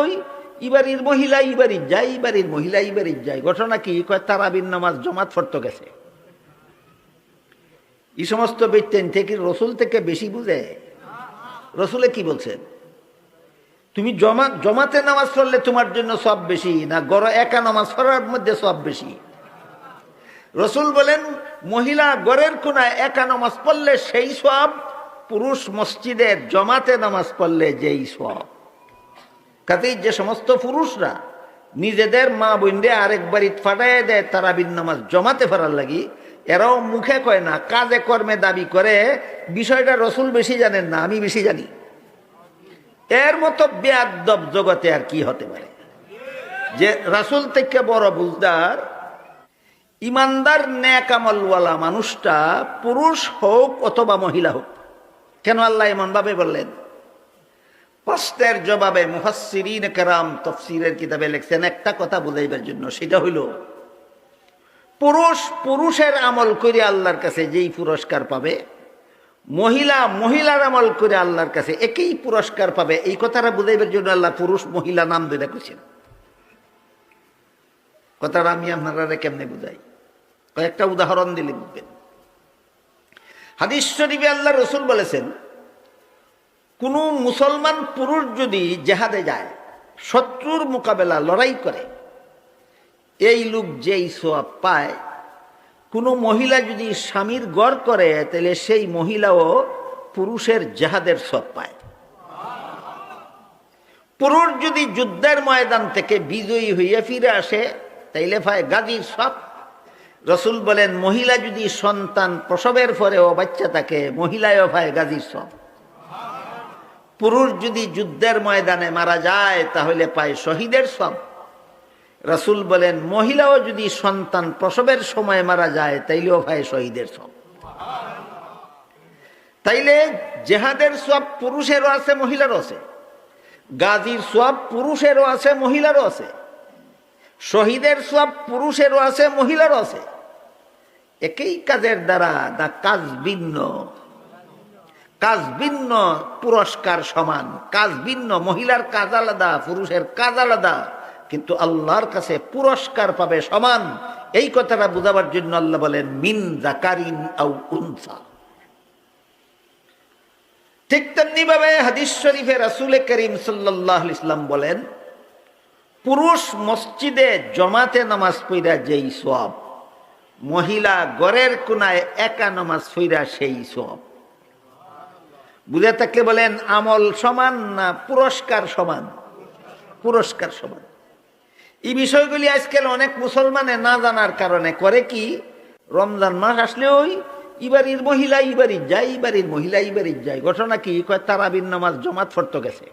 ওই ইবাড়ির মহিলা ইবাড়ির যায়, ইবাড়ির মহিলা ইবাড়ির যায়। ঘটনা কি? কয় তারাবির নামাজ জমাত পড়তে গেছে। এই সমস্ত ব্যক্তি থেকে রসুল থেকে বেশি বুঝে। রসুলে কি বলছেন? তুমি জমাতে নামাজ পড়লে তোমার জন্য সব বেশি না গড় একা নামাজ পড়ার মধ্যে সব বেশি? রসুল বলেন মহিলা গড়ের কোনায় একা নামাজ পড়লে সেই সব, পুরুষ মসজিদের জমাতে নামাজ পড়লে যেই সব। কাজেই যে সমস্ত পুরুষরা নিজেদের মা বোনরে আরেক বাড়ি ফাটাই দেয় তারাবির নামাজ জমাতে ফেরার লাগি, এরাও মুখে কয় না, কাজে কর্মে দাবি করে বিষয়টা রসুল বেশি জানেন না, আমি বেশি জানি। এর মতো বেয়াদব জগতে আর কি হতে পারে? যে রাসূল থেকে বড় বুঝদার ইমানদার নেক আমলওয়ালা মানুষটা পুরুষ হোক অথবা মহিলা হোক। কেন আল্লাহ এমন ভাবে বললেন? প্রশ্নের জবাবে মুফাসসিরিন কেরাম তাফসীরের কিতাবে লিখছেন একটা কথা বুঝাইবার জন্য, সেটা হইল পুরুষ পুরুষের আমল করে আল্লাহর কাছে যেই পুরস্কার পাবে, মহিলা মহিলার আমল করে আল্লাহর কাছে একই পুরস্কার পাবে। এই কথাটা বুঝাইবার জন্য আল্লাহ পুরুষ মহিলা নাম ধরে কইছেন। কথাটা আমি আপনারা কেমনে বুঝাই? কয়েকটা উদাহরণ দিলে বুঝবেন। হাদিস শরীফে আল্লাহ রসুল বলেছেন, কোন মুসলমান পুরুষ যদি জেহাদে যায়, শত্রুর মোকাবেলা লড়াই করে, এই লোক যেই সওয়াব পায়, কোনো মহিলা যদি স্বামীর গড় করে তাহলে সেই মহিলাও পুরুষের জেহাদের সওয়াব পায়। পুরুষ যদি যুদ্ধের ময়দান থেকে বিজয়ী হইয়া ফিরে আসে তাইলে পায় গাজীর সওয়াব। রসুল বলেন মহিলা যদি সন্তান প্রসবের পরেও বাচ্চা থাকে, মহিলায়ও পায় গাজীর সওয়াব। পুরুষ যদি যুদ্ধের ময়দানে মারা যায় তাহলে পায় শহীদের সওয়াব। রাসূল বলেন মহিলাও যদি সন্তান প্রসবের সময় মারা যায় তাইলেও পায় শহীদের সওয়াব। তাইলে জেহাদের সওয়াব পুরুষেরও আছে মহিলারও আছে, গাজীর সওয়াব পুরুষেরও আছে মহিলারও আছে, শহীদের সওয়াব পুরুষেরও আছে মহিলারও আছে। একই কাজের দ্বারা না কাজ ভিন্ন, কাজ ভিন্ন, পুরস্কার সমান। কাজ ভিন্ন, মহিলার কাজ আলাদা, পুরুষের কাজ আলাদা, কিন্তু আল্লাহর কাছে পুরস্কার পাবে সমান। এই কথাটা বুঝাবার জন্য আল্লাহ বলেন মিন যাকারিন আও উনসা। ঠিক তেমনি ভাবে হাদিস শরীফে রাসূল করিম সাল্লাল্লাহু আলাইহি ওয়াসাল্লাম বলেন, পুরুষ মসজিদে জমাতে নামাজ পড়া যেই সওয়াব, মহিলা ঘরের কোনায় একা নামাজ পড়া সেই সওয়াব। বুঝে থাকলে বলেন আমল সমান না পুরস্কার সমান? পুরস্কার সমান। এই বিষয়গুলি আজকাল অনেক মুসলমানে না জানার কারণে করে কি, রমজান মাস আসলে ওই ইবাড়ির মহিলা ইবাড়ির যায়, ইবাড়ির মহিলা ইবাড়ির যায়। ঘটনা কি? কয় তারাবির নামাজ জমাত পড়তে গেছে।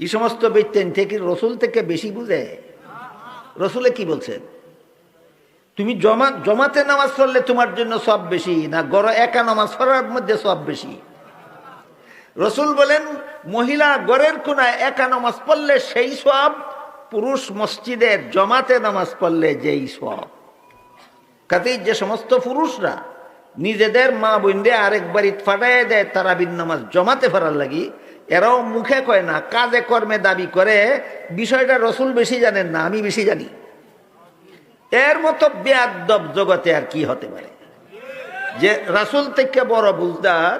এই সমস্ত ব্যক্তি থেকে রসুল থেকে বেশি বুঝে। রসুলে কি বলছেন? তুমি জমাতে নামাজ পড়লে তোমার জন্য সব বেশি না গড় একা নামাজ পড়ার মধ্যে সব বেশি? রসুল বলেন মহিলা গড়ের কোনায় একা নামাজ পড়লে সেই সওয়াব, পুরুষ মসজিদের জমাতে নামাজ পড়লে যেই সওয়াব। কাজেই যে সমস্ত পুরুষরা নিজেদের মা বোনরে আরেক বাড়ি ফাটাই দেয় তারাবির নামাজ জমাতে ফেরার লাগি, এরাও মুখে কয় না, কাজে কর্মে দাবি করে বিষয়টা রসুল বেশি জানেন না, আমি বেশি জানি। এর মতো বেয়াদব জগতে আর কি হতে পারে? যে রাসূল থেকে বড় বুঝদার।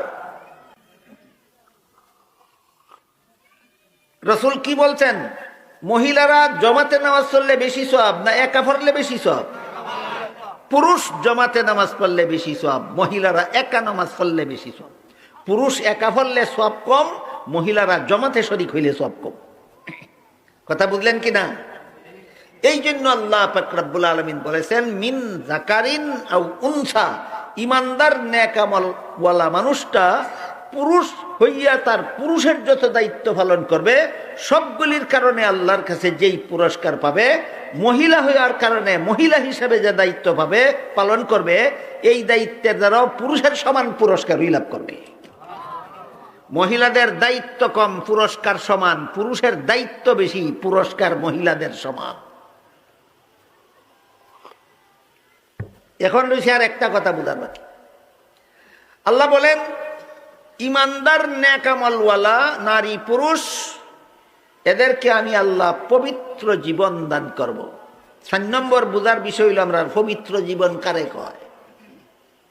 রসুল কি বলছেন? মহিলারা জমাতে নামাজ পড়লে বেশি সওয়াব না একা পড়লে বেশি সওয়াব? পুরুষ জমাতে নামাজ পড়লে বেশি সওয়াব, মহিলারা একা নামাজ পড়লে বেশি সওয়াব। পুরুষ একা পড়লে সওয়াব কম, মহিলারা জমাতে শরীক হইলে সওয়াব কম। কথা বুঝলেন কি না? এই জন্য আল্লাহ পাক রব্বুল আলামিন বলেছেন মিন যাকারিন আও উনসা। ইমানদার নেক আমল ওয়ালা মানুষটা পুরুষ হইয়া তার পুরুষের যত দায়িত্ব পালন করবে, সবগুলির কারণে আল্লাহর কাছে যেই পুরস্কার পাবে, মহিলা হইয়ার কারণে মহিলা হিসেবে যে দায়িত্ব পাবে পালন করবে, এই দায়িত্বের দ্বারাও পুরুষের সমান পুরস্কার লাভ করবে। মহিলাদের দায়িত্ব কম, পুরস্কার সমান। পুরুষের দায়িত্ব বেশি, পুরস্কার মহিলাদের সমান। এখন রয়েছে আর একটা কথা বুঝার বাকি। আল্লাহ বলেন ইমানদার নেক আমলওয়ালা নারী পুরুষ এদেরকে আমি আল্লাহ পবিত্র জীবন দান করব। 4 নম্বর বোঝার বিষয় হইল আমরা পবিত্র জীবন কারে কয়।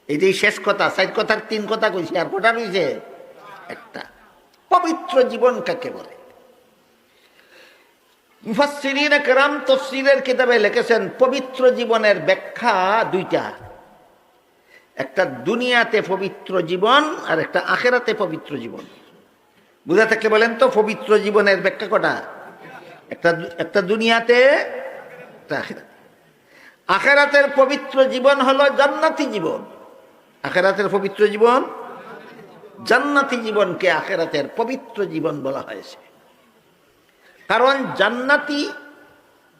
এটাই শেষ কথা। 4 কথার 3 কথা কইছি, আর কটা রয়েছে? একটা। পবিত্র জীবন কাকে বলে? মুফাসসিরিনে কেরাম তাফসীরের কিতাবে লিখেছেন পবিত্র জীবনের ব্যাখ্যা 2টা। একটা দুনিয়াতে পবিত্র জীবন আর একটা আখিরাতে পবিত্র জীবন। বুঝা থাকলে বলেন তো পবিত্র জীবনের ব্যাখ্যা কটা? একটা দুনিয়াতে, একটা আখিরাতে। আখিরাতের পবিত্র জীবন হলো জান্নাতি জীবন। আখিরাতের পবিত্র জীবন, জান্নাতি জীবনকে আখিরাতের পবিত্র জীবন বলা হয়েছে। কারণ জান্নাতি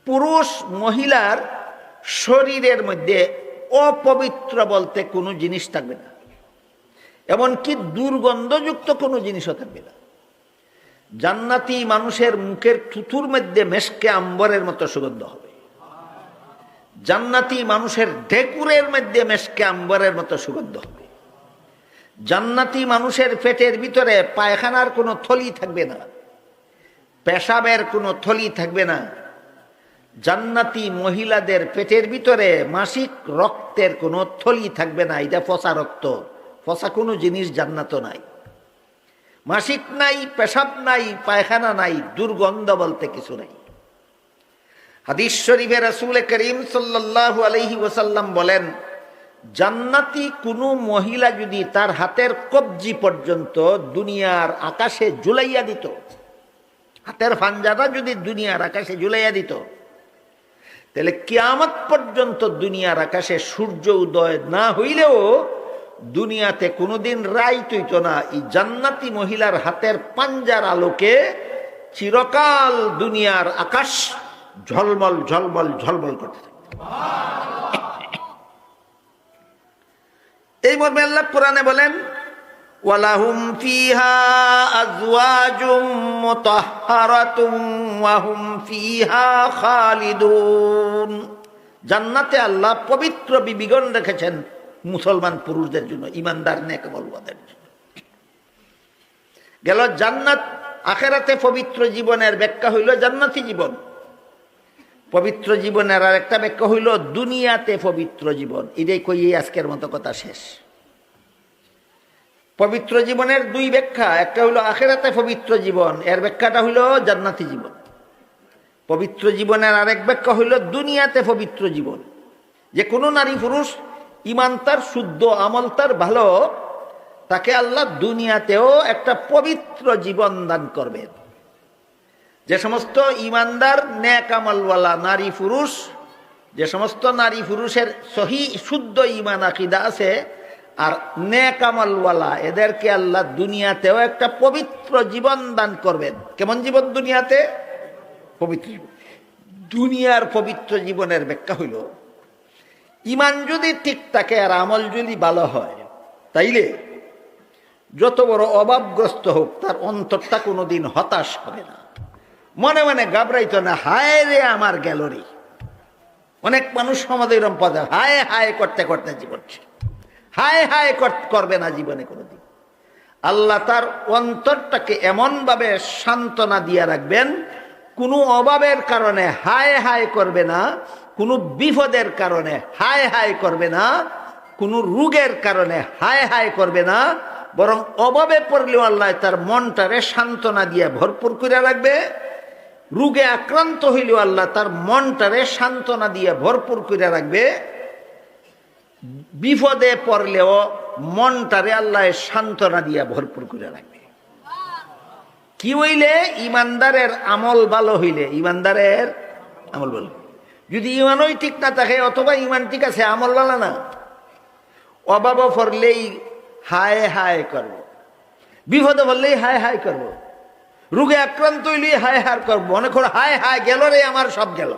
পুরুষ মহিলার শরীরের মধ্যে অপবিত্র বলতে কোনো জিনিস থাকবে না, এমনকি দুর্গন্ধযুক্ত কোনো জিনিসও থাকবে না। জান্নাতি মানুষের মুখের থুথুর মধ্যে মেশকে আম্বরের মতো সুগন্ধ হবে। জান্নাতি মানুষের ঢেকুরের মধ্যে মেশকে আম্বরের মতো সুগন্ধ হবে। জান্নাতি মানুষের পেটের ভিতরে পায়খানার কোনো থলি থাকবে না, পেশাবের কোনো থলি থাকবে না। জান্নাতি মহিলাদের পেটের ভিতরে মাসিক রক্তের কোনো থলি থাকবে না। এটা পচা রক্ত, পচা কোনো জিনিস জান্নাত নাই। মাসিক নাই, পেশাব নাই, পায়খানা নাই, দুর্গন্ধ বলতে কিছু নাই। হাদিস শরীফে রাসূল করিম সাল্লাল্লাহু আলাইহি ওয়াসাল্লাম বলেন, জান্নাতি কোনো মহিলা যদি তার হাতের কবজি পর্যন্ত দুনিয়ার আকাশে ঝুলাইয়া দিত, হাতের ফাঞ্জাটা যদি দুনিয়ার আকাশে ঝুলাইয়া দিত, তাহলে কিয়ামত পর্যন্ত দুনিয়ার আকাশে সূর্য উদয় না হইলেও দুনিয়াতে কোনোদিন রাইত হইত না। এই জান্নাতি মহিলার হাতের পাঞ্জার আলোকে চিরকাল দুনিয়ার আকাশ ঝলমল ঝলমল ঝলমল করতে থাকে। এই মর্মে আল্লাহ কোরআনে বলেন, ওয়ালাহুম ফিহা আজওয়াজুম মুতাহহারাতুম ওয়া হুম ফিহা খালিদুন। জান্নাতে আল্লাহ পবিত্র বিবিগণ রেখেছেন মুসলমান পুরুষদের জন্য, ইমানদার নেক আমলওয়ালাদের জন্য। গেল জান্নাত। আখিরাতে পবিত্র জীবনের ব্যাখ্যা হইল জান্নাতি জীবন। পবিত্র জীবনের আর একটা ব্যাখ্যা হইল দুনিয়াতে পবিত্র জীবন। এটাই কইয়ে আজকের মতো কথা শেষ। পবিত্র জীবনের 2 ব্যাখ্যা। একটা হইল আখিরাতে পবিত্র জীবন, এর ব্যাখ্যাটা হইল জান্নাতি জীবন। পবিত্র জীবনের আরেক ব্যাখ্যা হইল দুনিয়াতে পবিত্র জীবন। যে কোনো নারী পুরুষ ইমান তার শুদ্ধ, আমল তার ভালো, তাকে আল্লাহ দুনিয়াতেও একটা পবিত্র জীবন দান করবেন। যে সমস্ত ইমানদার নেক আমলওয়ালা নারী পুরুষ, যে সমস্ত নারী পুরুষের সহি শুদ্ধ ইমান আকীদা আছে আর নেক আমলওয়ালা, এদেরকে আল্লাহ দুনিয়াতেও একটা পবিত্র জীবন দান করবেন। কেমন জীবন? দুনিয়াতে পবিত্র জীবন। দুনিয়ার পবিত্র জীবনের ব্যাখ্যা হইল, ইমান যদি ঠিক থাকে আর আমল যদি ভালো হয়, তাইলে যত বড় অভাবগ্রস্ত হোক তার অন্তরটা কোনোদিন হতাশ হবে না, মনে মনে ঘাবড়াইতো না, হায় রে আমার গেল রে। অনেক মানুষ সমাজে এরকম পদে হায় হায় করতে করতে জীবন, হায় হায় করবে না জীবনে কোনোদিন। আল্লাহ তার অন্তরটাকে এমনভাবে সান্ত্বনা দিয়ে রাখবেন, কোনো অভাবের কারণে হায় হায় করবে না, কোনো বিপদের কারণে হায় হায় করবে না, কোনো রোগের কারণে হায় হায় করবে না, বরং অভাবে পড়লেও আল্লাহ তার মনটারে সান্ত্বনা দিয়ে ভরপুর করে রাখবে। রোগে আক্রান্ত হইলেও আল্লাহ তার মনটারে সান্ত্বনা দিয়ে ভরপুর করে রাখবে। বিপদে পড়লেও মনটারে আল্লাহ সান্ত্বনা দিয়ে ভরপুর করে রাখবে। কি হইলে? ইমানদারের আমল ভালো হইলে। ইমানদারের আমল ভালো। যদি ইমানই ঠিক না থাকে, অথবা ইমান ঠিক আছে আমল ভালো না, অভাব পড়লেই হায় হায় করব, বিপদে পড়লেই হায় হায় করব, রোগে আক্রান্ত হইলেই হায় হায় করবো, মনে করো হায় হায় গেল রে আমার সব গেল।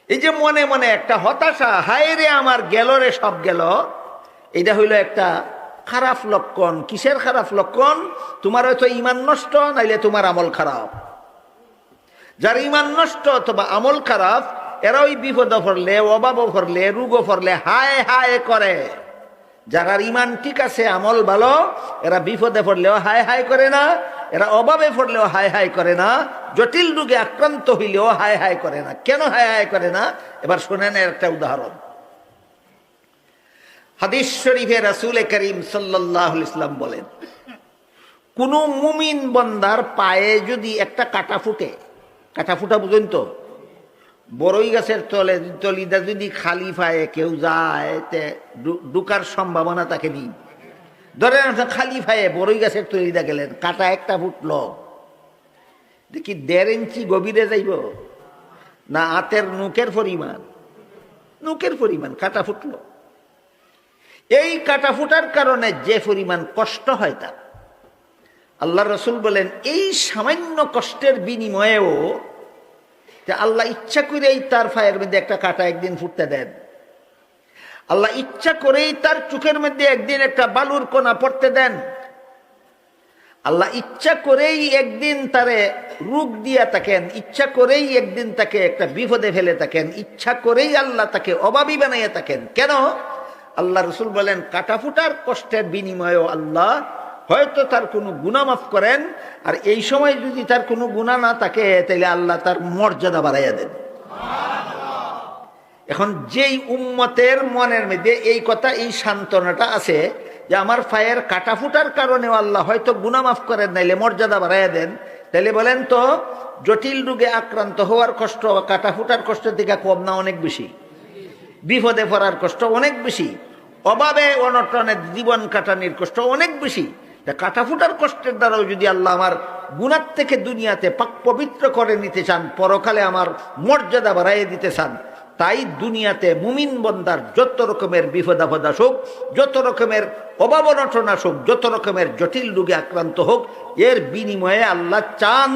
এই যে মনে মনে একটা হতাশা, হায় রে আমার গেল রে সব গেল, এটা হইল একটা খারাপ লক্ষণ। কিসের খারাপ লক্ষণ? তোমার হয়তো ইমান নষ্ট, নাইলে তোমার আমল খারাপ। যার ইমান নষ্ট অথবা আমল খারাপ, এরা ওই বিপদ পড়লে, অভাব পড়লে, রোগ পড়লে হায় হায় করে। যারা ইমান ঠিক আছে, আমল ভালো, এরা বিপদে পড়লেও হায় হায় করে না, এরা অভাবে পড়লেও হায় হায় করে না, জটিল রোগে আক্রান্ত হইলেও হায় হায় করে না। কেন হায় হায় করে না? এবার শোনেন একটা উদাহরণ। হাদিস শরীফে রাসূল করিম সাল্লাল্লাহু আলাইহি ওয়াসাল্লাম বলেন, কোন মুমিন বান্দার পায়ে যদি একটা কাটা ফুটে, কাটা ফুটা বুঝেন তো, বড়ই গাছের তলিদা যদি খালি পায়ে কেউ যায়, ঢুকার সম্ভাবনা তাকে নেই। ধরেন খালি পায়ে বড়ই গাছের তলিদা গেলেন, কাটা একটা ফুটলো, দেখি 1.5 ইঞ্চি গভীরে যাইব না হাতের নুকের পরিমাণ, নুকের পরিমাণ কাটা ফুটলো। এই কাটা ফুটার কারণে যে পরিমাণ কষ্ট হয় তার, আল্লাহ রসুল বলেন এই সামান্য কষ্টের বিনিময়েও আল্লাহ ইচ্ছা করেই তার পায়ের মধ্যে একটা কাটা একদিন ফুটতে দেন, আল্লাহ ইচ্ছা করেই তার চোখের মধ্যে একদিন একটা বালুর কণা পড়তে দেন, আল্লাহ ইচ্ছা করেই একদিন তারে রোগ দিয়া থাকেন, ইচ্ছা করেই একদিন তাকে একটা বিপদে ফেলে থাকেন, ইচ্ছা করেই আল্লাহ তাকে অভাবী বানাইয়া থাকেন। কেন? আল্লাহ রসুল বলেন কাটা ফুটার কষ্টের বিনিময়েও আল্লাহ হয়তো তার কোনো গুনাহ মাফ করেন, আর এই সময় যদি তার কোনো গুনাহ না থাকে তাহলে আল্লাহ তার মর্যাদা বাড়াইয়া দেন। এখন যেই উম্মতের মনের মধ্যে এই কথা, এই সান্ত্বনাটা আছে যে আমার পায়ের কাটা ফুটার কারণেও আল্লাহ হয়তো গুনাহ মাফ করেন, নাইলে মর্যাদা বাড়াইয়া দেন, তাহলে বলেন তো জটিল রোগে আক্রান্ত হওয়ার কষ্ট কাটা ফুটার কষ্টের দিকে কম না অনেক বেশি? বিপদে পড়ার কষ্ট অনেক বেশি, অভাবে অনটনের জীবন কাটানির কষ্ট অনেক বেশি। কাটা ফুটার কষ্টের দ্বারাও যদি আল্লাহ আমার গুনাহ থেকে দুনিয়াতে পাক পবিত্র করে নিতে চান, পরকালে আমার মর্যাদা বাড়াইয়ে দিতে চান, তাই দুনিয়াতে মুমিন বান্দার যত রকমের বিপদ আপদ আসুক, যত রকমের অভাব অনটন আসুক, যত রকমের জটিল রোগে আক্রান্ত হোক, এর বিনিময়ে আল্লাহ চান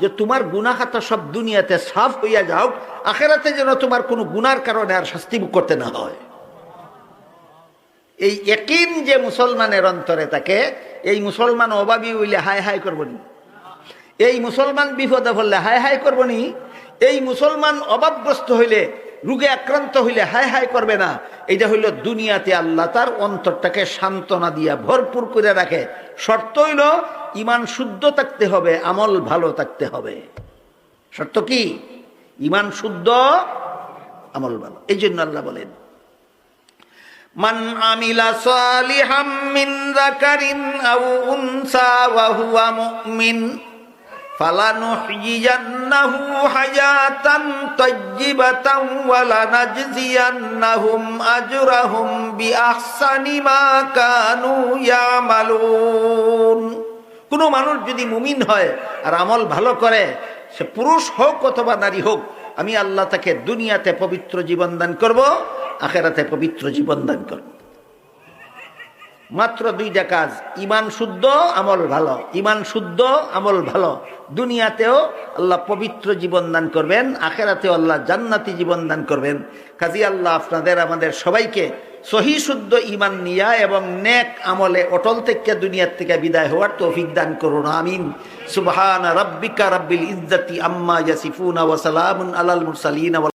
যে তোমার গুনাহ খাতা সব দুনিয়াতে সাফ হইয়া যাও, আখিরাতে যেন তোমার কোনো গুনার কারণে আর শাস্তি ভোগ করতে না হয়। এই ইয়াকিন যে মুসলমানের অন্তরে থাকে, এই মুসলমান অভাবী হইলে হায় হায় করবনি, এই মুসলমান বিপদে পড়লে হায় হায় করবনি, এই মুসলমান অভাবগ্রস্ত হইলে রোগে আক্রান্ত হইলে হায় হায় করবে না। এইটা হইল দুনিয়াতে আল্লাহ তার অন্তরটাকে সান্ত্বনা দিয়া ভরপুর করে রাখে। শর্ত হইল ইমান শুদ্ধ থাকতে হবে, আমল ভালো থাকতে হবে। শর্ত কি? ইমান শুদ্ধ, আমল ভালো। এই জন্য আল্লাহ বলেন মান আমিলা সালিহাম মিন যাকারিন আও উনসা ওয়া হুয়া মুমিন ফালানুহয়িয়ান্নাহু হায়াতান তাইয়্যিবাতান ওয়া লানাজজিয়ান্নাহুম আজরাহুম বিআহসানি মা কানু ইয়ামালুন। কোন মানুষ যদি মুমিন হয় আর আমল ভালো করে, সে পুরুষ হোক অথবা নারী হোক, আমি আল্লাহ তাকে দুনিয়াতে পবিত্র জীবন দান করব, আখিরাতে পবিত্র জীবন দান করব। মাত্র 2টা কাজ, ইমান শুদ্ধ, আমল ভালো। ইমান শুদ্ধ, আমল ভালো, দুনিয়াতেও আল্লাহ পবিত্র জীবন দান করবেন, আখিরাতেও আল্লাহ জান্নাতি জীবন দান করবেন। কাজী আল্লাহ আপনাদের আমাদের সবাইকে সহি শুদ্ধ ইমান নিয়া এবং নেক আমলে অটল থেকে দুনিয়ার থেকে বিদায় হওয়ার তৌফিক দান করুন, আমিন। সুবহান রাব্বিকা রাব্বিল ইজ্জাতি আম্মা ইয়াসিফুন ওয়া সালামুন আলাল মুরসালিন।